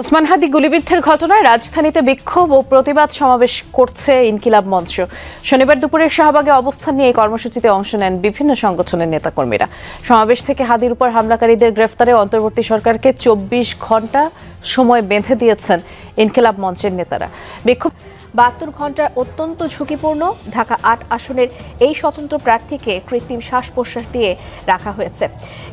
ওসমান হাদি গুলিবিদ্ধের ঘটনায় রাজধানীতে বিক্ষোভ ও প্রতিবাদ সমাবেশ করছে ইনকিলাব মঞ্চ। শনিবার দুপুরে শাহবাগে অবস্থান নিয়ে এই কর্মসূচিতে অংশ নেন বিভিন্ন সংগঠনের নেতাকর্মীরা। সমাবেশ থেকে হাদির উপর হামলাকারীদের গ্রেফতারে অন্তর্বর্তী সরকারকে 24 ঘন্টা সময় বেঁধে দিয়েছেন ইনকিলাব মঞ্চের নেতারা। বিক্ষোভ 72 ঘন্টার অত্যন্ত ঝুঁকিপূর্ণ ঢাকা 8 আসনের এই স্বতন্ত্র প্রার্থীকে কৃত্রিম শ্বাস প্রশ্বাস দিয়ে রাখা হয়েছে।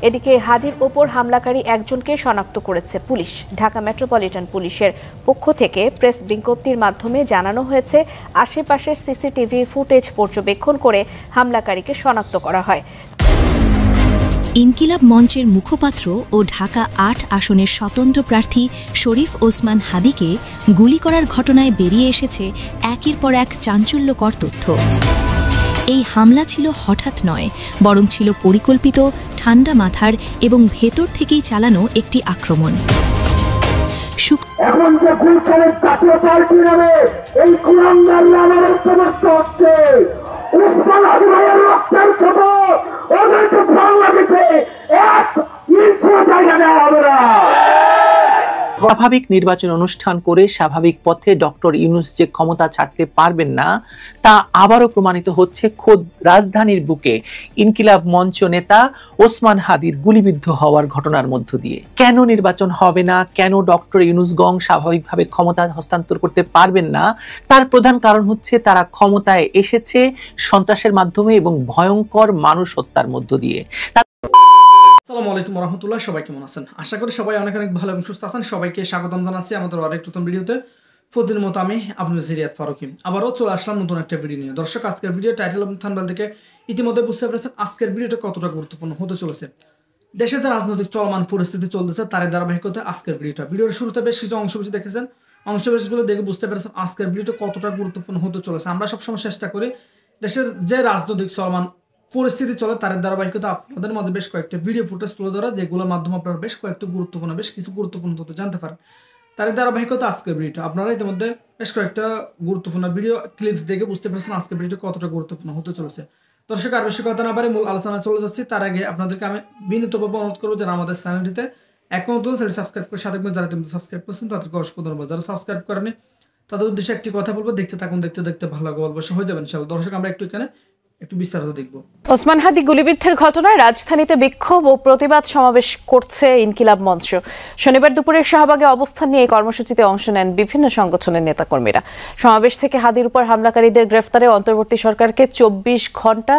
এদিকে হাদির ওপর হামলাকারী একজনকে শনাক্ত করেছে পুলিশ। ঢাকা মেট্রোপলিটন পুলিশের পক্ষ থেকে প্রেস বিজ্ঞপ্তির মাধ্যমে জানানো হয়েছে, আশেপাশের সিসিটিভি ফুটেজ পর্যবেক্ষণ করে হামলাকারীকে শনাক্ত করা হয়। ইনকিলাব মঞ্চের মুখপাত্র ও ঢাকা 8 আসনের স্বতন্ত্র প্রার্থী শরীফ ওসমান হাদিকে গুলি করার ঘটনায় বেরিয়ে এসেছে একের পর এক চাঞ্চল্যকর তথ্য। এই হামলা ছিল হঠাৎ নয়, বরং ছিল পরিকল্পিত, ঠান্ডা মাথার এবং ভেতর থেকেই চালানো একটি আক্রমণ। এখন যে গুলশানের জাতীয় পার্টি নামে এই কুলাঙ্গার নামের সমস্ত হচ্ছে ওসমান হাদি ভাইয়ের রক্তের শপথ ওদেরকে বাংলাদেশে এক ইঞ্চি জায়গা দেওয়া হবে না। স্বাভাবিক নির্বাচন অনুষ্ঠান করে স্বাভাবিক পথে ডক্টর ইউনূস যে ক্ষমতা ছাড়তে পারবেন না তা আবারও প্রমাণিত হচ্ছে খোদ রাজধানীর বুকে ইনকিলাব মঞ্চ নেতা ওসমান হাদির গুলিবিদ্ধ হওয়ার ঘটনার মধ্য দিয়ে। কেন নির্বাচন হবে না, কেন ডক্টর ইউনূস গং স্বাভাবিকভাবে ক্ষমতা হস্তান্তর করতে পারবেন না, তার প্রধান কারণ হচ্ছে তারা ক্ষমতায় এসেছে সন্ত্রাসের মাধ্যমে এবং ভয়ঙ্কর মানুষ হত্যার মধ্য দিয়ে। আসসালামু আলাইকুম ওয়া রাহমাতুল্লাহ। সবাই কেমন আছেন? আশা করি সবাই অনেক ভালো এবং সুস্থ আছেন। সবাইকে স্বাগতম জানাচ্ছি আমাদের আরেক নতুন ভিডিওতে। প্রতিদিনের মতো আমি আপনাদের জিরিয়াত ফারুকি আবারও চলে আসলাম নতুন একটা ভিডিও নিয়ে। দর্শক, আজকের ভিডিও টাইটেল এবং থাম্বনেল থেকে ইতিমধ্যে বুঝতে পেরেছেন আজকের ভিডিওটা কতটা গুরুত্বপূর্ণ হতে চলেছে। দেশে যে রাজনৈতিক চলমান পরিস্থিতি চলতেছে তার ধারাবাহিকতায় আজকের ভিডিওর শুরুতে বেশ কিছু অংশবিশেষ দেখেছেন। অংশবিশেষগুলো দেখে বুঝতে পেরেছেন আজকের ভিডিওটা কতটা গুরুত্বপূর্ণ হতে চলেছে। আমরা সবসময় চেষ্টা করি দেশের যে রাজনৈতিক চলমান পরিস্থিতি চলে তার ধারাবাহিকতা আপনাদের মধ্যে বেশ কয়েকটা ভিডিও ফুটেজ তুলে ধরা, যেগুলোর মাধ্যমে আপনারা বেশ কিছু গুরুত্বপূর্ণ তথ্য জানতে পারেন। তার ধারাবাহিকতা আজকের ভিডিওটা। আপনারা ইতিমধ্যে বেশ কয়েকটা গুরুত্বপূর্ণ ভিডিও ক্লিপস দেখে বুঝতে পেরেছেন আজকের ভিডিওটা কতটা গুরুত্বপূর্ণ হতে চলেছে। দর্শক, আর বেশি কথা না পারে মূল আলোচনা চলে যাচ্ছি। তার আগে আপনাদেরকে আমি বিনীতভাবে অনুরোধ করবো যারা আমাদের চ্যানেলটিতে এখন নতুন সেটি সাবস্ক্রাইব করে সাথে যারা ইতিমধ্যে সাবস্ক্রাইব করছেন তাদেরকে অসংখ্য ধন্যবাদ। যারা সাবস্ক্রাইব করেনি তাদের উদ্দেশ্যে একটি কথা বলবো, দেখতে থাকুন, দেখতে ভালো লাগবে, অবশ্যই হয়ে যাবেন ইনশাআল্লাহ। দর্শক, আমরা একটু বিস্তারিত দেখব। ওসমান হাদি গুলিবিদ্ধের ঘটনায় রাজধানীতে বিক্ষোভ ও প্রতিবাদ সমাবেশ করছে ইনকিলাব মঞ্চ। শনিবার দুপুরে শাহবাগে অবস্থান নিয়ে এই কর্মসূচিতে অংশ নেন বিভিন্ন সংগঠনের নেতাকর্মীরা। সমাবেশ থেকে হাদির উপর হামলাকারীদের গ্রেফতারে অন্তর্বর্তী সরকারকে 24 ঘন্টা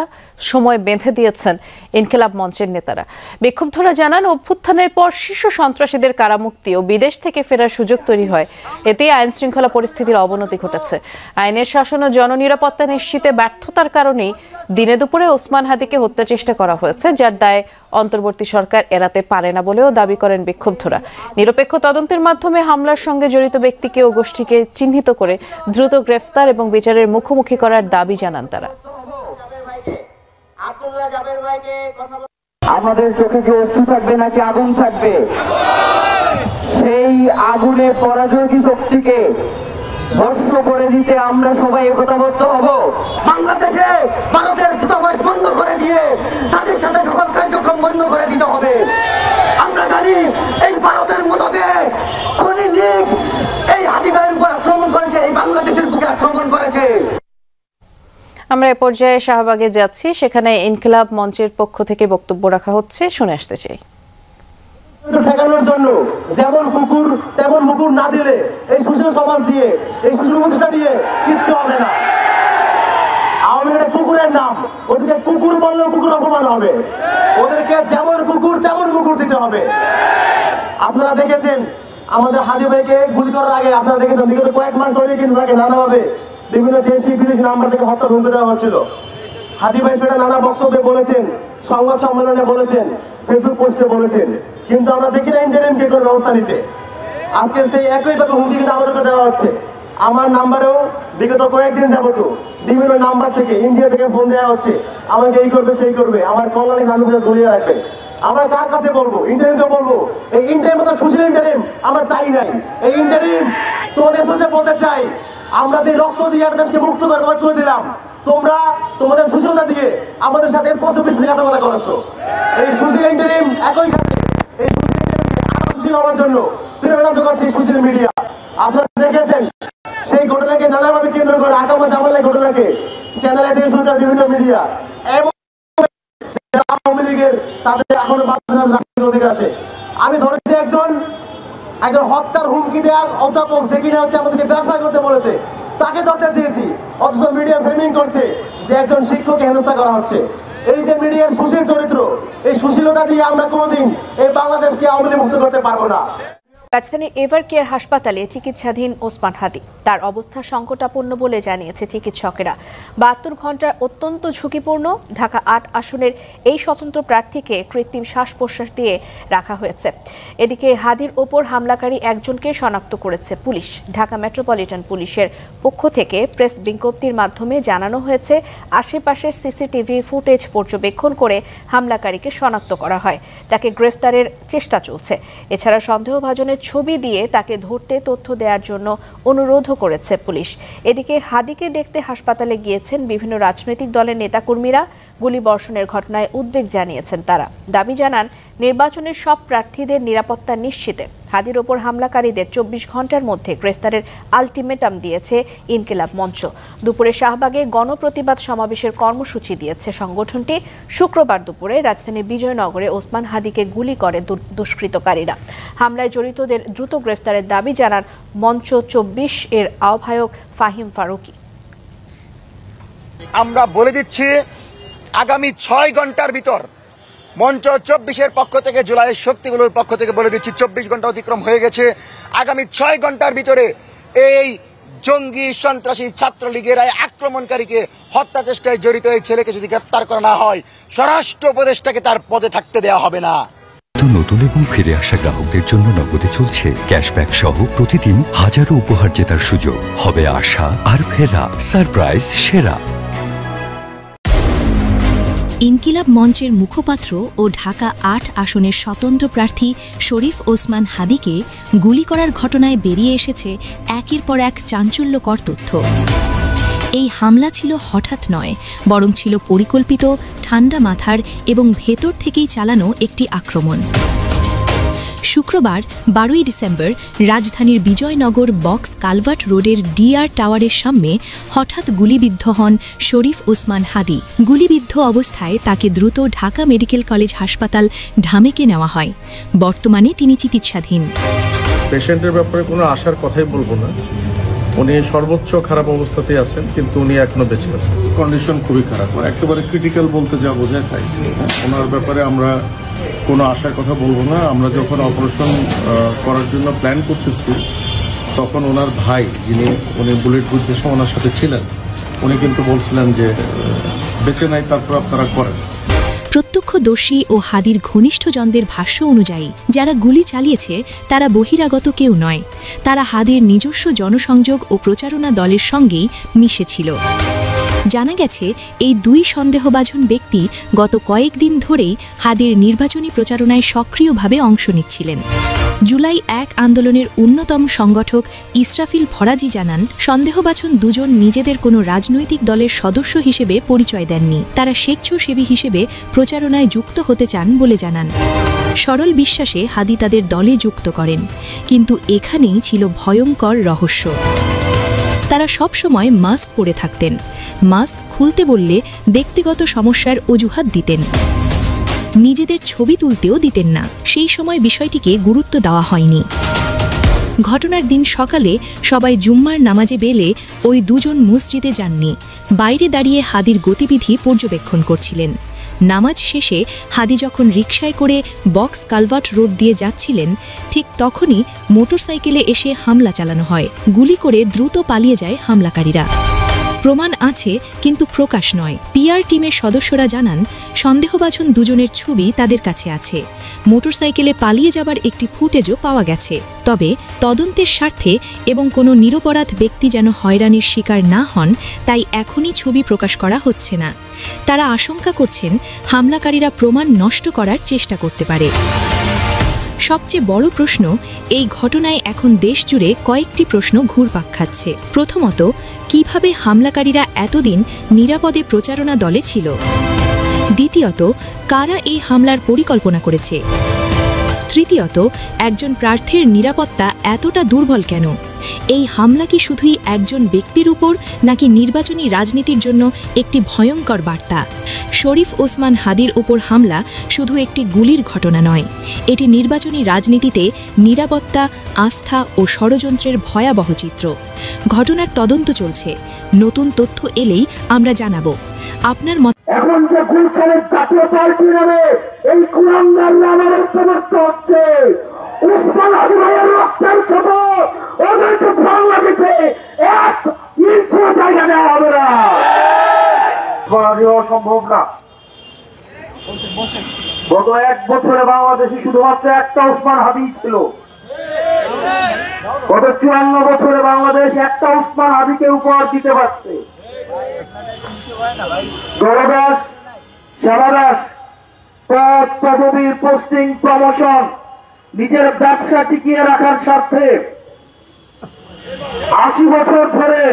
সময় বেঁধে দিয়েছেন ইনকিলাব মঞ্চের নেতারা। বিক্ষোভধরা জানান, অভ্যুত্থানের পর শীর্ষ সন্ত্রাসীদের কারামুক্তি ও বিদেশ থেকে ফেরার সুযোগ তৈরি হয়। এতে আইন শৃঙ্খলা পরিস্থিতির অবনতি ঘটেছে। আইনের শাসন ও জননিরাপত্তা নিশ্চিতে ব্যর্থতার কারণেই দিনে দুপুরে ওসমান হাদিকে হত্যা চেষ্টা করা হয়েছে, যার দায় অন্তর্বর্তী সরকার এড়াতে পারে না বলেও দাবি করেন বিক্ষোভধরা। নিরপেক্ষ তদন্তের মাধ্যমে হামলার সঙ্গে জড়িত ব্যক্তিকে ও গোষ্ঠীকে চিহ্নিত করে দ্রুত গ্রেফতার এবং বিচারের মুখোমুখি করার দাবি জানান তারা। আমাদের চোখে কি অশ্রু থাকবে নাকি আগুন থাকবে? সেই আগুনে পরাজয় কি শক্তিকে ভস্ম করে দিতে আমরা সবাই একতাবদ্ধ হব। বাংলাদেশে ভারতের দূতাবাস বন্ধ করে দিয়ে তাদের সাথে সকল কার্যক্রম বন্ধ করে দিতে হবে। আমরা জানি এই ভারতের মদতে খনি লীগ এই হাদি ভাইয়ের উপর আক্রমণ করেছে, এই বাংলাদেশের বুকে আক্রমণ করেছে। আমরা এ পর্যায়ে শাহবাগে যাচ্ছি, সেখানে ইনকিলাব মঞ্চের পক্ষ থেকে বক্তব্য রাখা হচ্ছে, শুনে আসতে চাই। ঠেকানোর জন্য যেমন কুকুর তেমন মুকুর না দিলে এই সুশীল সমাজ দিয়ে এই সুশীল প্রতিষ্ঠা দিয়ে কিচ্ছু হবে না। আওয়ামী লীগের কুকুরের নাম, ওদেরকে কুকুর বললেও কুকুর অপমান হবে, ওদেরকে যেমন কুকুর তেমন কুকুর দিতে হবে। আপনারা দেখেছেন আমাদের হাদি ভাইকে গুলি করার আগে, আপনারা দেখেছেন বিগত কয়েক মাস ধরে কিন্তু তাকে নানাভাবে বিভিন্ন দেশি বিদেশি নাম্বার থেকে হত্যা হুমকি দেওয়া হচ্ছিল। হাদি ভাই সেটা নানা বক্তব্যে বলেছেন, সংবাদ সম্মেলনে বলেছেন, ফেসবুক পোস্টে বলেছেন, কিন্তু আমরা দেখি না ইন্টারিমকে কোনো ব্যবস্থা নিতে। আজকে সেই একইভাবে হুমকি কিন্তু আমাদেরকে দেওয়া হচ্ছে। আমার নাম্বারেও বিগত কয়েকদিন যাবত বিভিন্ন নাম্বার থেকে ইন্ডিয়া থেকে ফোন দেওয়া হচ্ছে, আমাকে এই করবে সেই করবে, আমার কল্যাণী নামে ঝুলিয়ে রাখবে। আমরা কার কাছে বলবো? ইন্টারিমকে বলবো? এই ইন্টারিম মতো সুশীল ইন্টারিম আমরা চাই নাই। এই ইন্টারিম তোমাদের সোজা বলতে চাই, আমরা যে রক্ত দিয়ে একটা দেশকে মুক্ত করে তোমার তুলে দিলাম, তোমরা তোমাদের সুশীলতা দিয়ে আমাদের সাথে স্পষ্ট বিশ্বাসঘাতকতা করেছো। এই সুশীল ইন্টারিম একই সাথে এই সুশীল ইন্টারিমকে আরো সুশীল হওয়ার জন্য প্রেরণা যোগাচ্ছে সোশ্যাল মিডিয়া। আপনারা দেখেছেন সেই ঘটনাকে নানাভাবে কেন্দ্র করে আকামা জামালের ঘটনাকে চ্যানেল থেকে শুরু করে বিভিন্ন মিডিয়া এবং আওয়ামী লীগের তাদের এখনো রাজনৈতিক অধিকার আছে। আমি ধরেছি একজন হত্যার হুমকি দেওয়া অধ্যাপক যে কিনা হচ্ছে আমাদেরকে ট্রান্সফার করতে বলেছে, তাকে ধরতে চেয়েছি, অথচ মিডিয়া ফ্রেমিং করছে যে একজন শিক্ষককে হেনস্থা করা হচ্ছে। এই যে মিডিয়ার সুশীল চরিত্র, এই সুশীলতা দিয়ে আমরা কোনোদিন এই বাংলাদেশকে আওয়ামী লীগ মুক্ত করতে পারবো না। রাজধানীর এভার কেয়ার হাসপাতালে চিকিৎসাধীন ওসমান হাদি, তার অবস্থা সংকটাপন্ন বলে জানিয়েছে চিকিৎসকেরা। 72 ঘন্টার অত্যন্ত ঝুঁকিপূর্ণ। ঢাকা 8 আসনের এই স্বতন্ত্র প্রার্থীকে কৃত্রিম শ্বাস প্রশ্বাস দিয়ে রাখা হয়েছে। এদিকে হাদির ওপর হামলাকারী একজনকে শনাক্ত করেছে পুলিশ। ঢাকা মেট্রোপলিটন পুলিশের পক্ষ থেকে প্রেস বিজ্ঞপ্তির মাধ্যমে জানানো হয়েছে, আশেপাশের সিসিটিভি ফুটেজ পর্যবেক্ষণ করে হামলাকারীকে শনাক্ত করা হয়। তাকে গ্রেফতারের চেষ্টা চলছে। এছাড়া সন্দেহভাজনের ছবি দিয়ে তাকে ধরতে তথ্য দেওয়ার জন্য অনুরোধও করেছে পুলিশ। এদিকে হাদিকে দেখতে হাসপাতালে গিয়েছেন বিভিন্ন রাজনৈতিক দলের নেতাকর্মীরা। গুলিবর্ষণের ঘটনায় উদ্বেগ জানিয়েছেন তারা। দাবি জানান নির্বাচনের সব প্রার্থীদের নিরাপত্তা নিশ্চিতে হাদির ওপর হামলাকারীদের 24 ঘন্টার মধ্যে গ্রেফতারের আলটিমেটাম দিয়েছে ইনকিলাব মঞ্চ। দুপুরে শাহবাগে গণপ্রতিবাদ সমাবেশের কর্মসূচি দিয়েছে সংগঠনটি। শুক্রবার দুপুরে রাজধানীর বিজয়নগরে ওসমান হাদিকে গুলি করে দুষ্কৃতকারীরা। হামলায় জড়িতদের দ্রুত গ্রেফতারের দাবি জানান মঞ্চ 24 এর আহ্বায়ক ফাহিম ফারুকী। আমরা বলে দিচ্ছি, আগামী 6 ঘন্টার ভিতর মঞ্চ 24-এর পক্ষ থেকে, জুলাইয়ের শক্তিগুলোর পক্ষ থেকে বলে দিচ্ছি, 24 ঘন্টা অতিক্রম হয়ে গেছে। আগামী 6 ঘন্টার ভিতরে এই জঙ্গি সন্ত্রাসী ছাত্রলীগের আক্রমণকারীকে হত্যা চেষ্টায় জড়িত এই ছেলেকে যদি গ্রেফতার করা না হয়, স্বরাষ্ট্র উপদেষ্টাকে তার পদে থাকতে দেওয়া হবে না। নতুন এবং ফিরে আসা গ্রাহকদের জন্য নগদে চলছে ক্যাশব্যাক সহ প্রতিদিন হাজারো উপহার জেতার সুযোগ। হবে আশা আর ফেরা, সারপ্রাইজ সেরা। ইনকিলাব মঞ্চের মুখপাত্র ও ঢাকা 8 আসনের স্বতন্ত্র প্রার্থী শরীফ ওসমান হাদিকে গুলি করার ঘটনায় বেরিয়ে এসেছে একের পর এক চাঞ্চল্যকর তথ্য। এই হামলা ছিল হঠাৎ নয়, বরং ছিল পরিকল্পিত, ঠান্ডা মাথার এবং ভেতর থেকেই চালানো একটি আক্রমণ। শুক্রবার 12 ডিসেম্বর রাজধানীর বিজয়নগর বক্স কালভার্ট রোডের ডিআর টাওয়ারের সামনে হঠাৎ গুলিবিদ্ধ হন শরীফ ওসমান হাদি। গুলিবিদ্ধ অবস্থায় তাকে দ্রুত ঢাকা মেডিকেল কলেজ হাসপাতাল ঢামেকে নেওয়া হয়। বর্তমানে তিনি চিকিৎসাধীন। পেশেন্টের ব্যাপারে কোনো আশার কথাই বলবো না, উনি সর্বোচ্চ খারাপ অবস্থাতেই আছেন, কিন্তু উনি এখনো বেঁচে আছেন। কন্ডিশন খুবই খারাপ, একেবারে ক্রিটিক্যাল বলতে যা বোঝায় তাই। ওনার ব্যাপারে আমরা কোনো আশার কথা বলবো না। আমরা যখন অপারেশন করার জন্য প্ল্যান করতেছি, তখন ওনার ভাই, উনি বুলেট বিদ্ধের সময় ওনার সাথে ছিলেন, উনি কিন্তু বলছিলেন যে বেঁচে নাই, তারপর আপনারা করেন। প্রত্যক্ষদর্শী ও হাদির ঘনিষ্ঠজনদের ভাষ্য অনুযায়ী যারা গুলি চালিয়েছে তারা বহিরাগত কেউ নয়, তারা হাদির নিজস্ব জনসংযোগ ও প্রচারণা দলের সঙ্গেই মিশেছিল। জানা গেছে এই দুই সন্দেহভাজন ব্যক্তি গত কয়েকদিন ধরেই হাদির নির্বাচনী প্রচারণায় সক্রিয়ভাবে অংশ নিচ্ছিলেন। জুলাই 1 আন্দোলনের অন্যতম সংগঠক ইসরাফিল ফরাজি জানান, সন্দেহভাজন দুজন নিজেদের কোনো রাজনৈতিক দলের সদস্য হিসেবে পরিচয় দেননি। তারা স্বেচ্ছাসেবী হিসেবে প্রচারণায় যুক্ত হতে চান বলে জানান। সরল বিশ্বাসে হাদি তাদের দলে যুক্ত করেন, কিন্তু এখানেই ছিল ভয়ঙ্কর রহস্য। তারা সব সময় মাস্ক পরে থাকতেন। মাস্ক খুলতে বললে ব্যক্তিগত সমস্যার অজুহাত দিতেন। নিজেদের ছবি তুলতেও দিতেন না। সেই সময় বিষয়টিকে গুরুত্ব দেওয়া হয়নি। ঘটনার দিন সকালে সবাই জুম্মার নামাজে বেলে ওই দুজন মসজিদে যাননি। বাইরে দাঁড়িয়ে হাদির গতিবিধি পর্যবেক্ষণ করছিলেন। নামাজ শেষে হাদি যখন রিকশায় করে বক্স কালভার্ট রোড দিয়ে যাচ্ছিলেন, ঠিক তখনই মোটরসাইকেলে এসে হামলা চালানো হয়। গুলি করে দ্রুত পালিয়ে যায় হামলাকারীরা। প্রমাণ আছে, কিন্তু প্রকাশ নয়। পিআর টিমের সদস্যরা জানান, সন্দেহভাজন দুজনের ছবি তাদের কাছে আছে। মোটরসাইকেলে পালিয়ে যাবার একটি ফুটেজও পাওয়া গেছে। তবে তদন্তের স্বার্থে এবং কোনো নিরপরাধ ব্যক্তি যেন হয়রানির শিকার না হন, তাই এখনই ছবি প্রকাশ করা হচ্ছে না। তারা আশঙ্কা করছেন হামলাকারীরা প্রমাণ নষ্ট করার চেষ্টা করতে পারে। সবচেয়ে বড় প্রশ্ন, এই ঘটনায় এখন দেশজুড়ে কয়েকটি প্রশ্ন ঘুরপাক খাচ্ছে। প্রথমত, কিভাবে হামলাকারীরা এতদিন নিরাপদে প্রচারণা দলে ছিল? দ্বিতীয়ত, কারা এই হামলার পরিকল্পনা করেছে? তৃতীয়ত, একজন প্রার্থীর নিরাপত্তা এতটা দুর্বল কেন? এই হামলা কি শুধুই একজন ব্যক্তির উপর, নাকি নির্বাচনী রাজনীতির জন্য একটি ভয়ঙ্কর বার্তা? শরীফ ওসমান হাদির উপর হামলা শুধু একটি গুলির ঘটনা নয়, এটি নির্বাচনী রাজনীতিতে নিরাপত্তা, আস্থা ও ষড়যন্ত্রের ভয়াবহ চিত্র। ঘটনার তদন্ত চলছে, নতুন তথ্য এলেই আমরা জানাবো। আপনার মত এখন যে গুলশানের জাতীয় পার্টি নামে এই কুলাঙ্গার নামের প্রবর্ত হচ্ছে, ওসমান হাদি ভাইয়ের রক্তের ছোট ওদেরকে বাংলাদেশে এক ইঞ্চিও জায়গা দেওয়া হবে না, সম্ভব না। গত 1 বছরে বাংলাদেশে শুধুমাত্র একটা ওসমান হাদি ছিল। গত 54 বছরে বাংলাদেশ একটা ওসমান হাদিকে উপহার দিতে পারছে। দলদাস, সেবাদাস, পদ পদবীর পোস্টিং, প্রমোশন, নিজের ব্যবসা টিকিয়ে রাখার স্বার্থে 80 বছর ধরে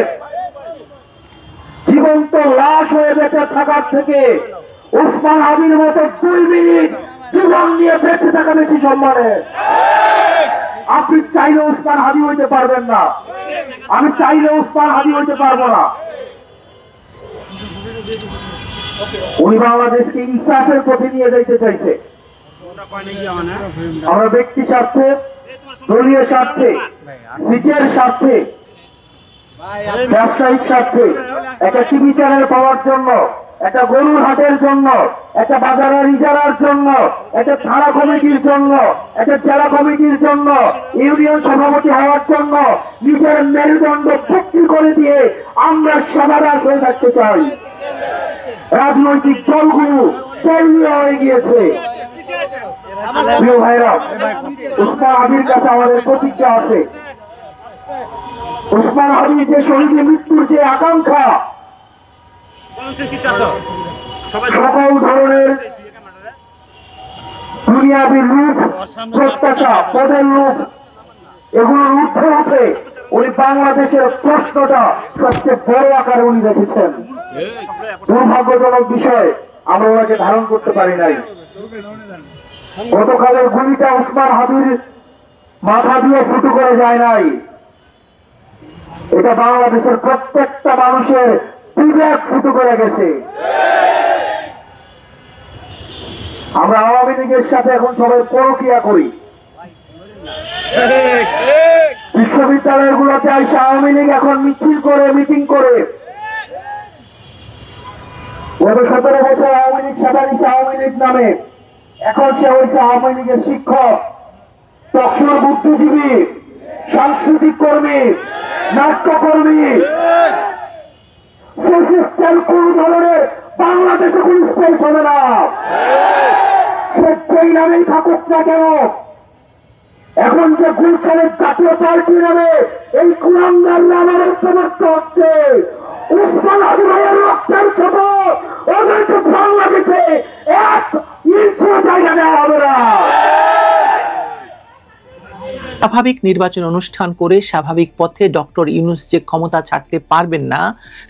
জীবন্ত লাশ হয়ে বেঁচে থাকার থেকে ওসমান হাদির মতো 2 মিনিট জীবন নিয়ে বেঁচে থাকা বেশি সম্মানের। আপনি চাইলে ওসমান হাদি হইতে পারবেন না, আমি চাইলে ওসমান হাদি হইতে পারবো না। উনি বাংলাদেশকে ইনসাফের পথে নিয়ে যাইতে চাইছে। আমরা ব্যক্তি স্বার্থে, দলীয় স্বার্থে, সিটের স্বার্থে, ব্যবসায়িক স্বার্থে, একটা টিভি চ্যানেল পাওয়ার জন্য, একটা গরুর হাটের জন্য, একটা বাজারের ইজারার জন্য, একটা থানা কমিটির জন্য, একটা জেলা কমিটির জন্য, ইউনিয়ন সভাপতি হওয়ার জন্য নিজের মেরুদণ্ড বিক্রি করে দিয়ে আমরা সমাদাস হয়ে থাকতে চাই। রাজনৈতিক দলগুলো দলীয় হয়ে গিয়েছে। প্রিয় ভাইরা, ওসমান হাদির কাছে আমাদের প্রতিজ্ঞা আছে। ওসমান হাদির যে শহীদের মৃত্যুর যে আকাঙ্ক্ষা, সকল ধরনের দুনিয়াবী লোভ, প্রত্যাশা, পদের লোভ, এগুলোর ঊর্ধ্বে উঠে উনি বাংলাদেশের প্রশ্নটা সবচেয়ে বড় আকারে উনি রেখেছেন। দুর্ভাগ্যজনক বিষয়, আমরা ওনাকে ধারণ করতে পারি নাই। গতকালের গুলিটা ওসমান হাদির মাথা দিয়ে ফুটো করে যায় নাই, এটা বাংলাদেশের প্রত্যেকটা মানুষের বিবেক ফুটো করে গেছে। আমরা আওয়ামী লীগের সাথে এখন সবাই পরকিয়া করি। বিশ্ববিদ্যালয়গুলোতে এসে আওয়ামী লীগ এখন মিছিল করে, মিটিং করে। গত 17 বছর আওয়ামী লীগ সেবা দিচ্ছে আওয়ামী লীগ নামে, এখন সে হয়েছে আওয়ামী লীগের শিক্ষক, তকসুর বুদ্ধিজীবী, সাংস্কৃতিক কর্মী, নাট্যকর্মী। কোন ধরনের বাংলাদেশে কোন স্পেস হবে না, সে যেই নামেই থাকুক না কেন। এখন যে গুলশানের জাতীয় পার্টি নামে এই কুলাঙ্গার নামের প্রবর্ত হচ্ছে, ওসমান হাদি ভাইয়ের রক্তের ছোট ওদেরকে বাংলাদেশে এক ইঞ্চিও জায়গা দেওয়া হবে না। স্বাভাবিক নির্বাচন অনুষ্ঠান করে স্বাভাবিক পথে ডক্টর ইউনূস যে ক্ষমতা ছাড়তে পারবেন না,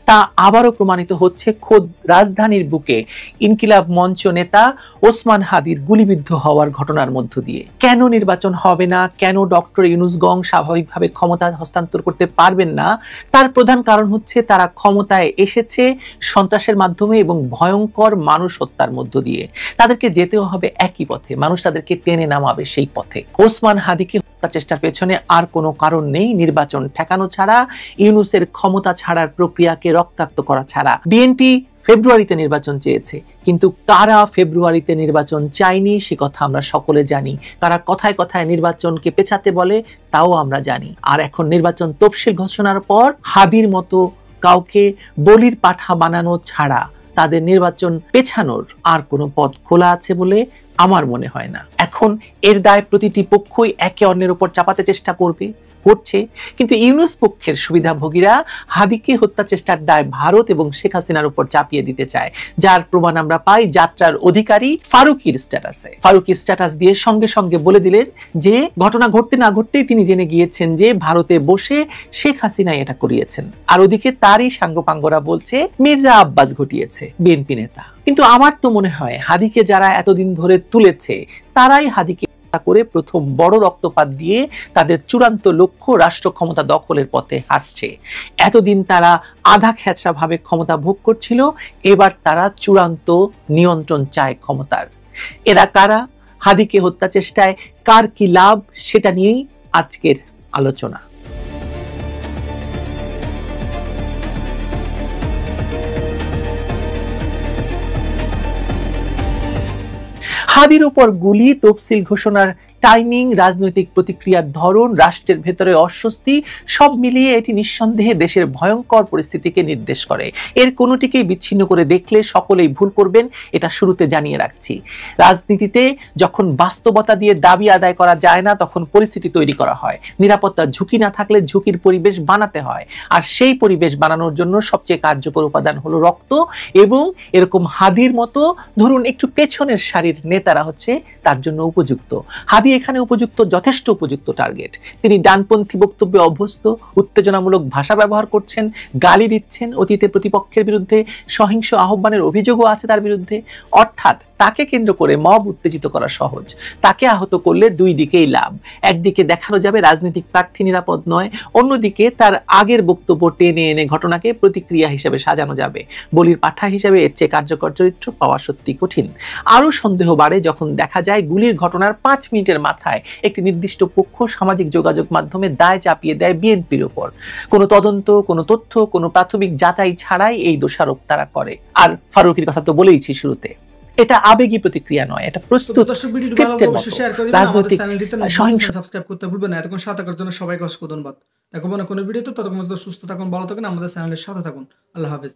তা আবারও প্রমাণিত হচ্ছে খোদ রাজধানীর বুকে ইনকিলাব মঞ্চ নেতা ওসমান হাদির গুলিবিদ্ধ হওয়ার ঘটনার মধ্য দিয়ে। কেন নির্বাচন হবে না, কেন ডক্টর ইউনূস গং স্বাভাবিকভাবে ক্ষমতা হস্তান্তর করতে পারবেন না, তার প্রধান কারণ হচ্ছে তারা ক্ষমতায় এসেছে সন্ত্রাসের মাধ্যমে এবং ভয়ঙ্কর মানুষ হত্যার মধ্য দিয়ে। তাদেরকে যেতেও হবে একই পথে, মানুষ তাদেরকে টেনে নামাবে সেই পথে। ওসমান হাদিকে হত্যা চেষ্টার পেছনে আর কোনো কারণ নেই নির্বাচন ঠেকানো ছাড়া, ইউনূসের ক্ষমতা ছাড়ার প্রক্রিয়াকে রক্তাক্ত করা ছাড়া। বিএনপি ফেব্রুয়ারিতে নির্বাচন চেয়েছে, কিন্তু কারা ফেব্রুয়ারিতে নির্বাচন চায়নি সে কথা আমরা সকলে জানি। কারা কথায় কথায় নির্বাচনকে পেছাতে বলে তাও আমরা জানি। আর এখন নির্বাচন তফসিল ঘোষণার পর হাদির মতো কাউকে বলির পাঠা বানানো ছাড়া তাদের নির্বাচন পেছানোর আর কোনো পথ খোলা আছে বলে আমার মনে হয় না। এখন এর দায় প্রতিটি পক্ষই একে অন্যের উপর চাপাতে চেষ্টা করছে, কিন্তু ইউনূস পক্ষের সুবিধাভোগীরা হাদিকে হত্যা চেষ্টার দায় ভারত এবং শেখ হাসিনার উপর চাপিয়ে দিতে চায়, যার প্রমাণ আমরা পাই যাত্রার অধিকারী ফারুকীর স্ট্যাটাসে। ফারুকী স্ট্যাটাস দিয়ে সঙ্গে সঙ্গে বলে দিলেন যে ঘটনা ঘটতে না ঘটতেই তিনি জেনে গিয়েছেন যে ভারতে বসে শেখ হাসিনা এটা করিয়েছেন, আর ওদিকে তারই সাঙ্গপাঙ্গরা বলছে মির্জা আব্বাস ঘটিয়েছে, বিএনপি নেতা। কিন্তু আমার তো মনে হয় হাদিকে যারা এতদিন ধরে তুলেছে তারাই হাদিকে করে প্রথম বড় রক্তপাত দিয়ে তাদের চূড়ান্ত লক্ষ্য রাষ্ট্র ক্ষমতা দখলের পথে হাঁটছে। এতদিন তারা আধা খেঁচা ভাবে ক্ষমতা ভোগ করছিল, এবার তারা চূড়ান্ত নিয়ন্ত্রণ চায় ক্ষমতার। এরা কারা? হাদিকে হত্যা চেষ্টায় কার কি লাভ, সেটা নিয়েই আজকের আলোচনা। হাদির উপর গুলি, তফসিল ঘোষণার টাইমিং, রাজনৈতিক প্রতিক্রিয়ার ধরন, রাষ্ট্রের ভেতরে অস্বস্তি, সব মিলিয়ে এটি নিঃসন্দেহে দেশের ভয়ঙ্কর পরিস্থিতিকে নির্দেশ করে। এর কোনোটিকেই বিচ্ছিন্ন করে দেখলে সকলেই ভুল করবেন, এটা শুরুতে জানিয়ে রাখছি। রাজনীতিতে যখন বাস্তবতা দিয়ে দাবি আদায় করা যায় না, তখন পরিস্থিতি তৈরি করা হয়। নিরাপত্তার ঝুঁকি না থাকলে ঝুঁকির পরিবেশ বানাতে হয়, আর সেই পরিবেশ বানানোর জন্য সবচেয়ে কার্যকর উপাদান হলো রক্ত। এবং এরকম হাদির মতো ধরুন একটু পেছনের সারির নেতারা হচ্ছে তার জন্য উপযুক্ত। হাদি এখানে উপযুক্ত, যথেষ্ট উপযুক্ত টার্গেট। তিনি ডানপন্থী বক্তব্যে অভ্যস্ত, উত্তেজনামূলক ভাষা ব্যবহার করছেন, গালি দিচ্ছেন, অতীতে প্রতিপক্ষের বিরুদ্ধে সহিংস আহ্বানের অভিযোগও আছে তার বিরুদ্ধে। অর্থাৎ তাকে কেন্দ্র করে মব উত্তেজিত করা সহজ, তাকে আহত করলে দুই দিকেই লাভ। একদিকে দেখানো যাবে রাজনৈতিক প্রার্থী নিরাপদ নয়, অন্যদিকে তার আগের বক্তব্য টেনে এনে ঘটনাকে প্রতিক্রিয়া হিসেবে সাজানো যাবে। বলির পাঠা হিসেবে এর চেয়ে কার্যকর চরিত্র পাওয়া সত্যি কঠিন। আরো সন্দেহ বাড়ে যখন দেখা যায় গুলির ঘটনার 5 মিনিটের মাথায় একটি নির্দিষ্ট পক্ষ সামাজিক যোগাযোগ মাধ্যমে দায় চাপিয়ে দেয় বিএনপির উপর। কোনো তদন্ত, কোনো তথ্য, কোনো প্রাথমিক যাচাই ছাড়াই এই দোষারোপ তারা করে। আর ফারুকের কথা তো বলেইছি শুরুতে, এটা আবেগী প্রতিক্রিয়া নয়, এটা প্রস্তুত স্ক্রিপ্টের মতো রাজনৈতিক সহিংসতা। সাবস্ক্রাইব করতে ভুলবেন না। এতক্ষণ সাথে থাকার জন্য সবাইকে অসংখ্য ধন্যবাদ। দেখো না কোনো ভিডিওতে, ততক্ষণ সুস্থ থাকুন, ভালো থাকুন, আমাদের চ্যানেলের সাথে থাকুন। আল্লাহ হাফেজ।